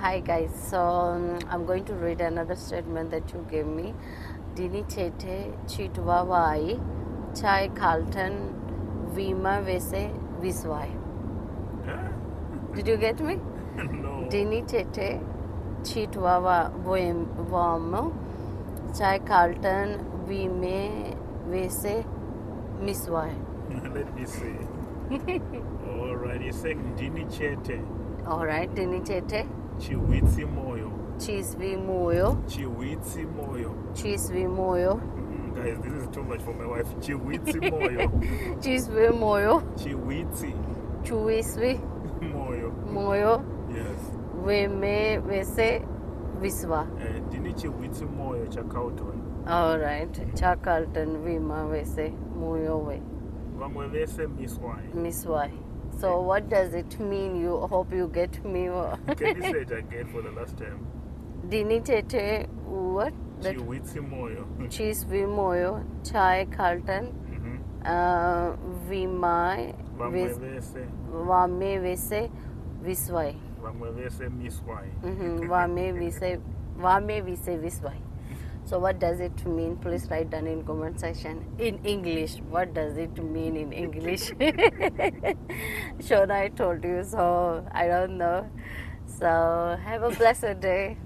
Hi guys, so I'm going to read another statement that you gave me. Dini Tete, Chitwawai, Chai Carlton, Vima Vese, Viswai. Huh? Did you get me? No. Dini Tete, Chitwawa Vomo, Chai Carlton, Vime Vese, Miswai. Let me see. Alright, you're saying Dini Chete, Alright, Dini Tete, Chiwitsi Moyo. Chisvi Moyo, Chiwitsi Moyo. Chisvi Moyo, Guys, this is too much for my wife. Chiwitsi Moyo. Chisvi Moyo, Chiwitsi Chuisvi Moyo. Moyo, Yes. Vime Vese, Viswa. Dini Chiwitsi Moyo Chakauton. Alright, Chakalton, Vima Vese, Moyo Way, Vamwevese Miswai. Miswai. So what does it mean? You hope you get me. Can you say it again for the last time? Dini Tete, what? Chiwitsi Moyo. Chisvi Moyo, Chai Carlton, Vima Vamwevese. Vame Vese, Viswai. Vamwevese Miswai. Vame Vise Viswai. So what does it mean? Please write down in comment section in English. What does it mean in English? Shona, I told you, so I don't know. So have a blessed day.